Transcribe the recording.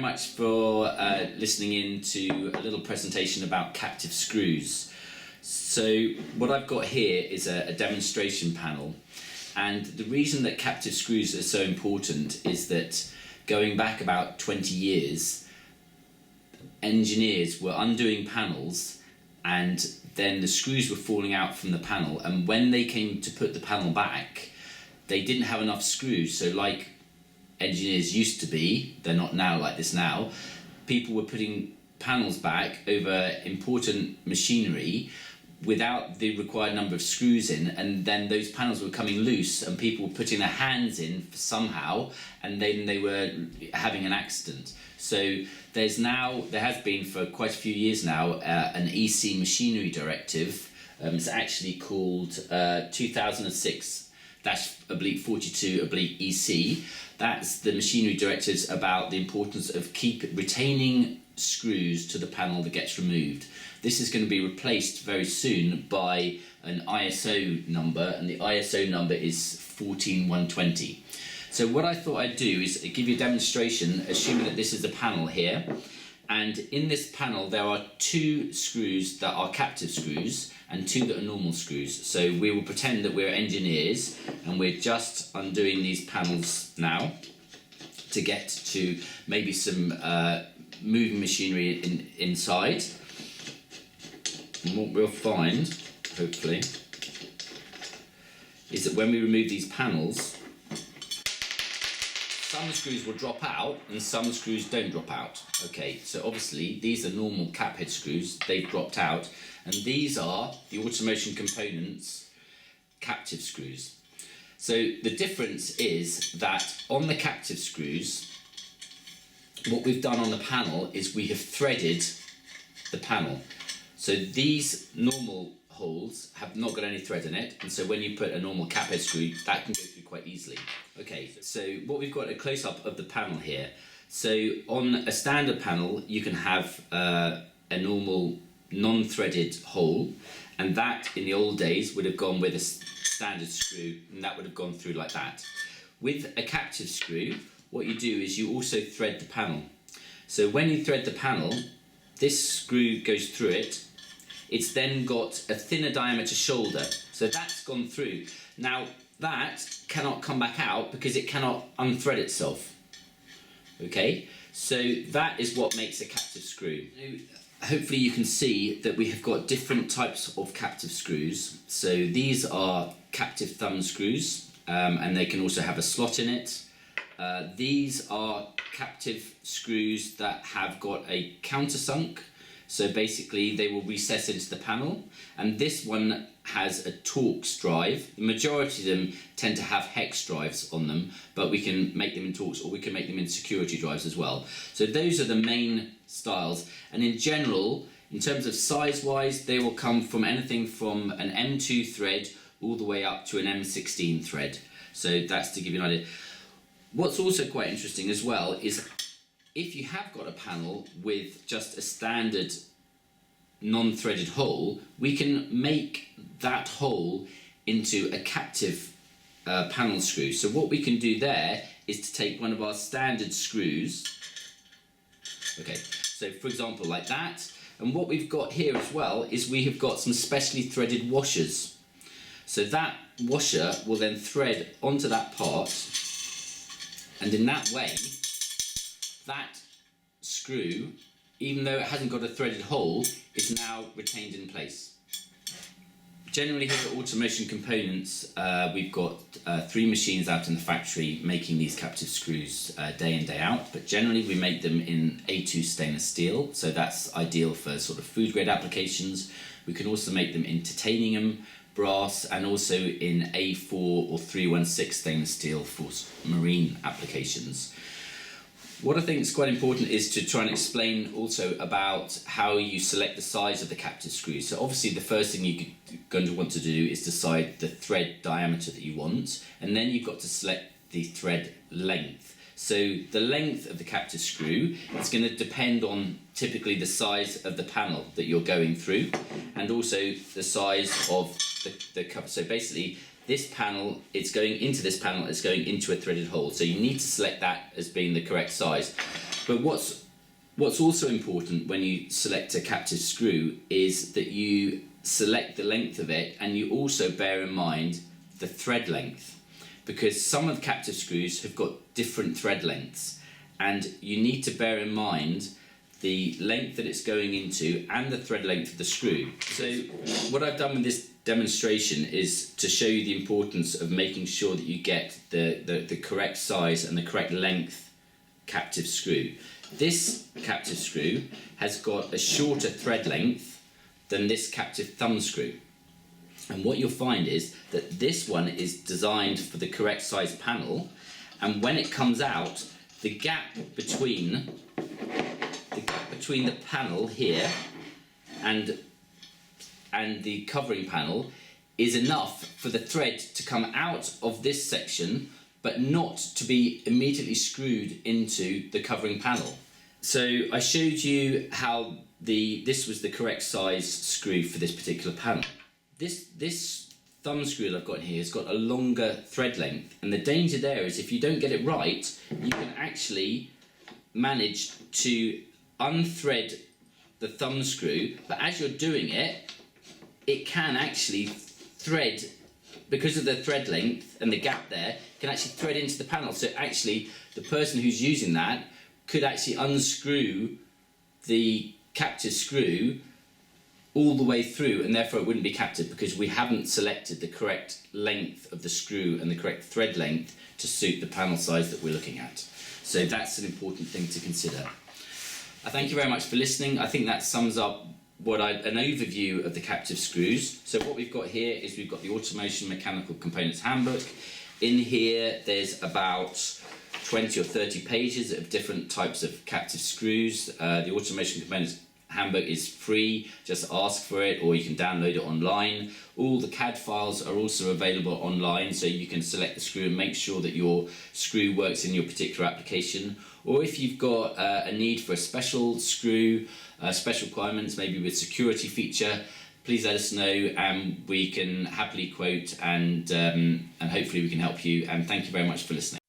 much for listening in to a little presentation about captive screws. So what I've got here is a demonstration panel, and the reason that captive screws are so important is that going back about 20 years, engineers were undoing panels and then the screws were falling out from the panel, and when they came to put the panel back, they didn't have enough screws. So like engineers used to be, they're not now like this now, people were putting panels back over important machinery without the required number of screws in, and then those panels were coming loose and people were putting their hands in somehow, and then they were having an accident. So there has been for quite a few years now an EC machinery directive. It's actually called 2006/42/EC. That's the machinery directives about the importance of retaining screws to the panel that gets removed. This is going to be replaced very soon by an ISO number, and the ISO number is 14120. So what I thought I'd do is give you a demonstration, assuming that this is the panel here, and in this panel there are 2 screws that are captive screws and 2 that are normal screws. So we will pretend that we're engineers and we're just undoing these panels now to get to maybe some moving machinery inside. And what we'll find, hopefully, is that when we remove these panels, some screws will drop out and some screws don't drop out. Okay, so obviously these are normal cap head screws, they've dropped out, and these are the Automotion Components captive screws. So the difference is that on the captive screws, what we've done on the panel is we have threaded the panel. So these normal holes have not got any thread in it, and so when you put a normal cap head screw, that can go through quite easily. Okay, so what we've got a close-up of the panel here. So on a standard panel, you can have a normal non-threaded hole, and that in the old days would have gone with a standard screw, and that would have gone through like that. With a captive screw, what you do is you also thread the panel. So when you thread the panel, this screw goes through it. It's then got a thinner diameter shoulder, so that's gone through. Now that cannot come back out because it cannot unthread itself. Okay, so that is what makes a captive screw. Hopefully you can see that we have got different types of captive screws. So these are captive thumb screws, and they can also have a slot in it. These are captive screws that have got a countersunk. So basically they will recess into the panel, and this one has a Torx drive. The majority of them tend to have hex drives on them, but we can make them in Torx or we can make them in security drives as well. So those are the main styles, and in general, in terms of size wise, they will come from anything from an M2 thread all the way up to an M16 thread. So that's to give you an idea. What's also quite interesting as well is if you have got a panel with just a standard non-threaded hole, we can make that hole into a captive panel screw. So what we can do there is to take one of our standard screws, okay, so for example like that, and what we've got here as well is we have got some specially threaded washers. So that washer will then thread onto that part, and in that way that screw, even though it hasn't got a threaded hole, is now retained in place. Generally here at Automotion Components, we've got 3 machines out in the factory making these captive screws day in, day out, but generally we make them in A2 stainless steel, so that's ideal for sort of food grade applications. We can also make them in titanium, brass, and also in A4 or 316 stainless steel for marine applications. What I think is quite important is to try and explain also about how you select the size of the captive screw. So obviously the first thing you're going to want to do is decide the thread diameter that you want, and then you've got to select the thread length. So the length of the captive screw is going to depend on typically the size of the panel that you're going through, and also the size of the cover. So basically this panel, it's going into this panel, it's going into a threaded hole. So you need to select that as being the correct size. But what's also important when you select a captive screw is that you select the length of it, and you also bear in mind the thread length, because some of the captive screws have got different thread lengths, and you need to bear in mind the length that it's going into and the thread length of the screw. So what I've done with this demonstration is to show you the importance of making sure that you get the correct size and the correct length captive screw. This captive screw has got a shorter thread length than this captive thumb screw. And what you'll find is that this one is designed for the correct size panel, and when it comes out, the gap between the panel here and the covering panel is enough for the thread to come out of this section but not to be immediately screwed into the covering panel. So I showed you how this was the correct size screw for this particular panel. This thumb screw that I've got here has got a longer thread length, and the danger there is if you don't get it right, you can actually manage to unthread the thumb screw, but as you're doing it, it can actually thread, because of the thread length and the gap there, can actually thread into the panel. So actually the person who's using that could actually unscrew the captive screw all the way through, and therefore it wouldn't be captive because we haven't selected the correct length of the screw and the correct thread length to suit the panel size that we're looking at. So that's an important thing to consider. I thank you very much for listening. I think that sums up an overview of the captive screws. So what we've got here is we've got the Automotion Mechanical Components Handbook. In here there's about 20 or 30 pages of different types of captive screws. The Automation Components Handbook is free, just ask for it, or you can download it online. All the CAD files are also available online, so you can select the screw and make sure that your screw works in your particular application. Or if you've got a need for a special screw, special requirements, maybe with security feature, please let us know and we can happily quote, and hopefully we can help you. And thank you very much for listening.